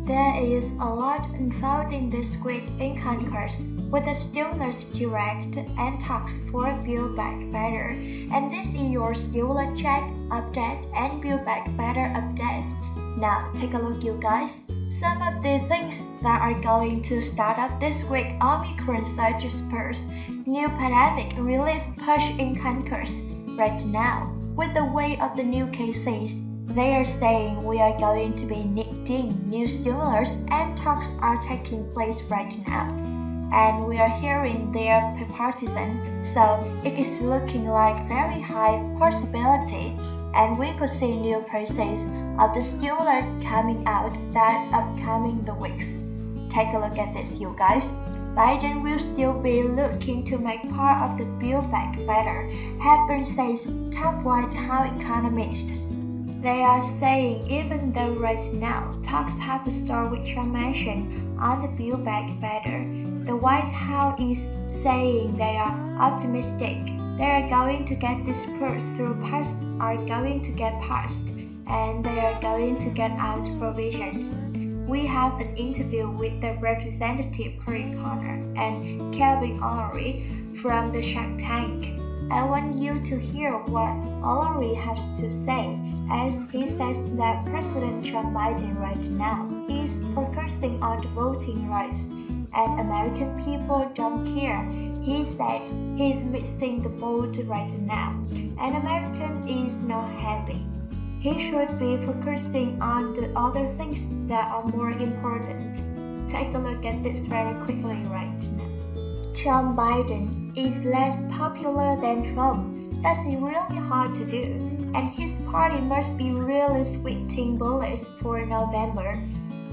There is a lot unfolding this week in Congress, with the stimulus direct and talks for Build Back Better. And this is your stimulus check update and Build Back Better update. Now take a look, you guys. Some of the things that are going to start up this week: Omicron surge spurs, new pandemic relief push in Congress. Right now, with the weight of the new cases, they are saying we are going to be needing new stimulus, and talks are taking place right now. And we are hearing their bipartisan, so it is looking like very high possibility, and we could see new prices of the stimulus coming out that upcoming the weeks. Take a look at this, you guys. Biden will still be looking to make part of the Build Back Better, Hepburn says top White House economists. They are saying even though right now talks have to start with mention on the Build Back Better, the White House is saying they are optimistic they are going to get this spurs through are going to get passed, and they are going to get out provisions. We have an interview with the representative Perry Connor and Kevin O'Leary from the Shark Tank. I want you to hear what O'Leary has to say, as he says that President Joe Biden right now is focusing on the voting rights, and American people don't care. He said he's missing the boat right now, and American is not happy. He should be focusing on the other things that are more important. Take a look at this very quickly right now. Joe Biden is less popular than Trump. That's really hard to do, and his party must be really sweating bullets for November.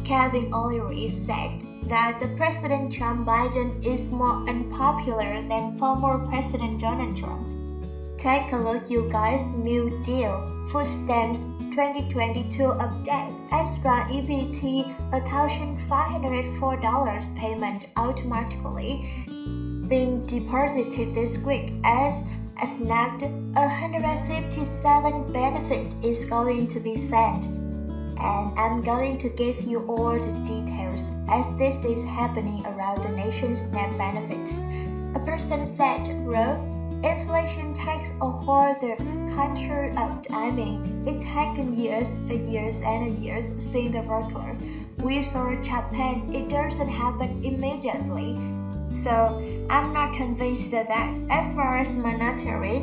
Kevin O'Leary said that the President Joe Biden is more unpopular than former President Donald Trump. Take a look, you guys. New deal. Food stamps 2022 update. Extra EBT $1,504 payment automatically being deposited this week as a snapped 157 benefit is going to be sent. And I'm going to give you all the details as this is happening around the nation's SNAP benefits. A person said, inflation takes a hold the country up. It taken years and years since the regular. We saw Japan, it doesn't happen immediately. So I'm not convinced that as far as monetary,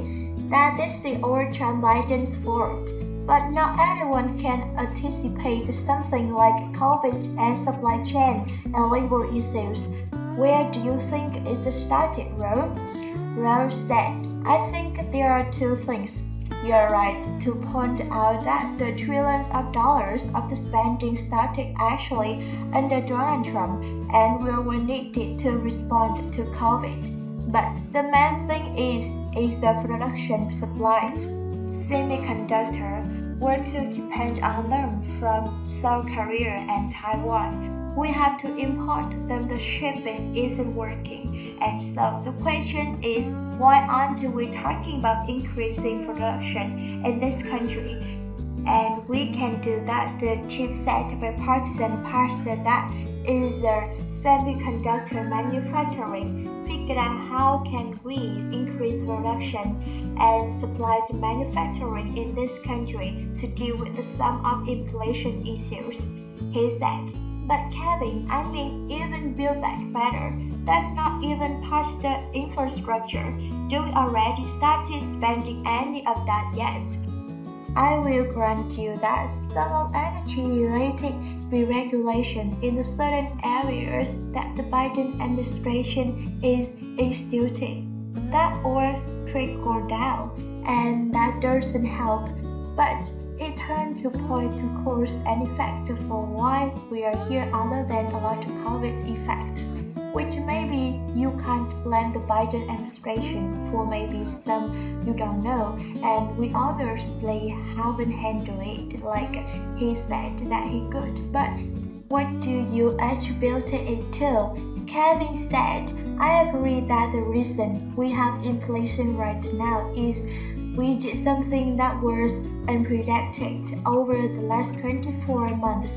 that this is all Joe Biden's fault. But not anyone can anticipate something like COVID and supply chain and labor issues. Where do you think it started, Ro? Ro said, I think there are two things. You are right to point out that the trillions of dollars of the spending started actually under Donald Trump and were needed to respond to COVID. But the main thing is the production supply. Semiconductor were to depend on them from South Korea and Taiwan. We have to import them. The shipping isn't working, and so the question is, why aren't we talking about increasing production in this country? And we can do that. The chipset bipartisan passed that is the semiconductor manufacturing. Figure out how can we increase production and supply the manufacturing in this country to deal with the sum of inflation issues. He said, but Kevin, even Build Back Better, that's not even past the infrastructure. Do we already started spending any of that yet? I will grant you that some of energy-related deregulation in the certain areas that the Biden administration is instituting, that all trickle down, and that doesn't help. But it turned to point to cause and effect for why we are here other than a lot of COVID effects, which maybe you can't blame the Biden administration for, maybe some you don't know, and we obviously haven't handled it like he said that he could. But what do you attribute it to? Kevin said, I agree that the reason we have inflation right now is we did something that was unpredicted over the last 24 months,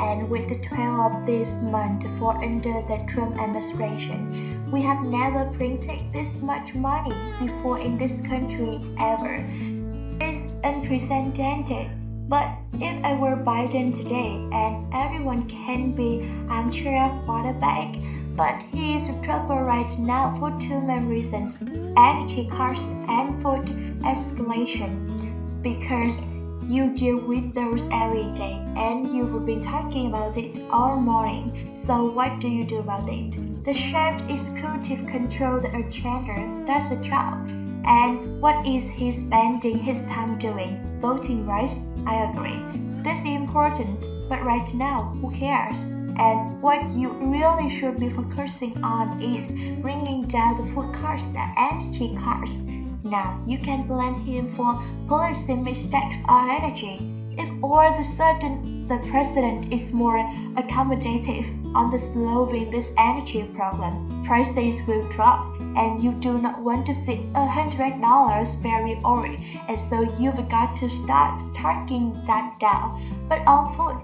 and with the 12th of this month for under the Trump administration, we have never printed this much money before in this country ever. It's unprecedented. But if I were Biden today, and everyone can be armchair quarterback, but he is in trouble right now for two main reasons: energy costs and food escalation. Because you deal with those every day, and you've been talking about it all morning. So what do you do about it? The shared executive control the agenda. That's a job. And what is he spending his time doing? Voting, right? I agree. This is important, but right now, who cares? And what you really should be focusing on is bringing down the food costs and energy costs. Now, you can blame him for policy mistakes on energy. If all of a sudden the president is more accommodative on the solving this energy problem, prices will drop, and you do not want to see $100 very early, and so you've got to start talking that down. But on food,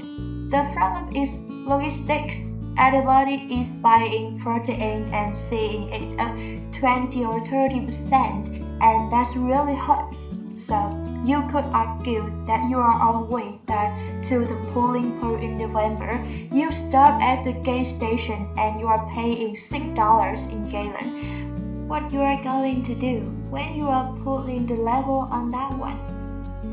the problem is logistics. Everybody is buying protein and seeing it up 20 or 30%, and that's really hot. So you could argue that you are on way to the polling poll in November. You stop at the gas station and you are paying $6 in gallon. What you are going to do when you are pulling the level on that one?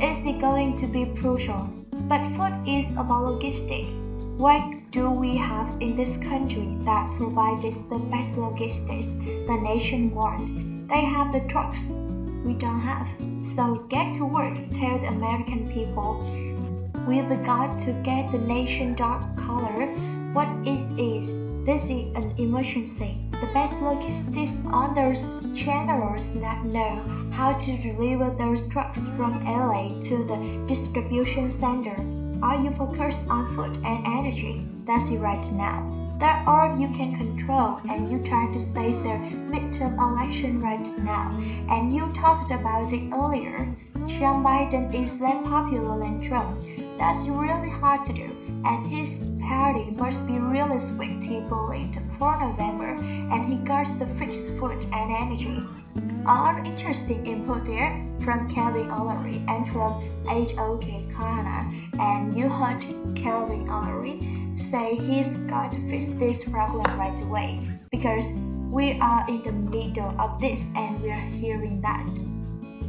Is it going to be crucial? But food is about logistics. What do we have in this country that provides the best logistics the nation wants? They have the trucks. We don't have. So get to work, tell the American people. We've got to get the nation dark color. What it is. This is an emergency. The best logistics on those channels that know how to deliver those trucks from LA to the distribution center. Are you focused on food and energy? That's it right now. That all you can control, and you try to save their midterm election right now. And you talked about it earlier. Joe Biden is less popular than Trump. That's really hard to do, and his party must be really sweet he bullied for November, and he got the fixed food and energy. All interesting input there from Kelvin O'Leary and from HOK Kana, and you heard Kelvin O'Leary say he's got to fix this problem right away, because we are in the middle of this and we are hearing that.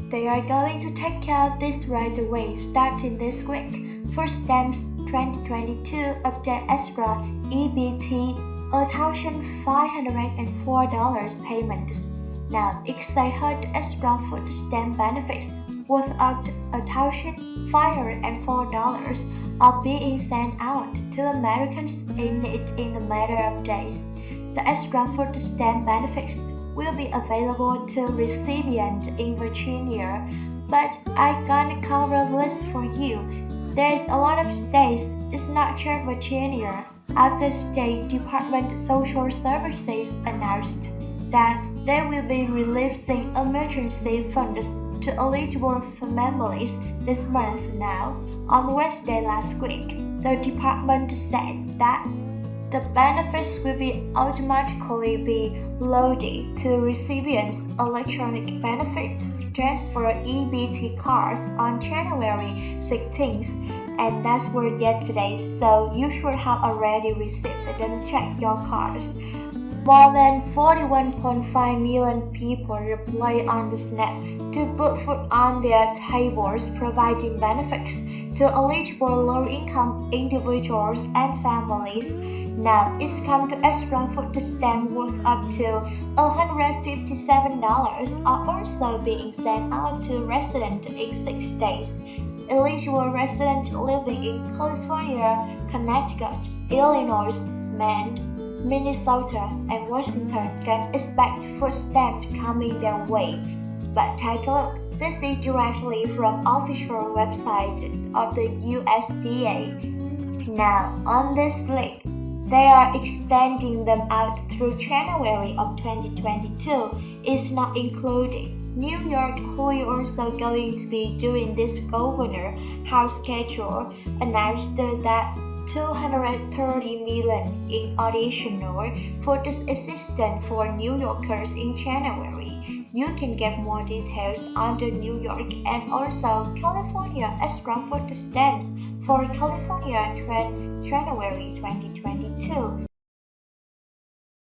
They are going to take care of this right away starting this week. For stamps 2022 update extra EBT $1,504 payments. Now, excited extra food stamp benefits worth up to $1,504 are being sent out to Americans in need in a matter of days. The extra food stamp benefits will be available to recipients in Virginia, but I'm gonna cover the list for you. There's a lot of states, it's not just Virginia. After State Department of Social Services announced that they will be releasing emergency funds to eligible families this month now. On Wednesday last week, the department said that the benefits will be automatically be loaded to recipients' electronic benefits transfer EBT cards on January 16th, and that's were yesterday, so you should have already received them. Check your cards. More than 41.5 million people rely on the SNAP to put food on their tables, providing benefits to eligible low-income individuals and families. Now, it's come to extra food stamp worth up to $157 are also being sent out to residents in 6 states. Eligible residents living in California, Connecticut, Illinois, Maine, Minnesota, and Washington can expect food stamps coming their way. But take a look. This is directly from official website of the USDA. Now, on this link, they are extending them out through January of 2022. It's not included. New York, who is also going to be doing this governor house schedule, announced that 230 million in additional food assistance for New Yorkers in January. You can get more details under New York and also California extra food stamps for California January 2022.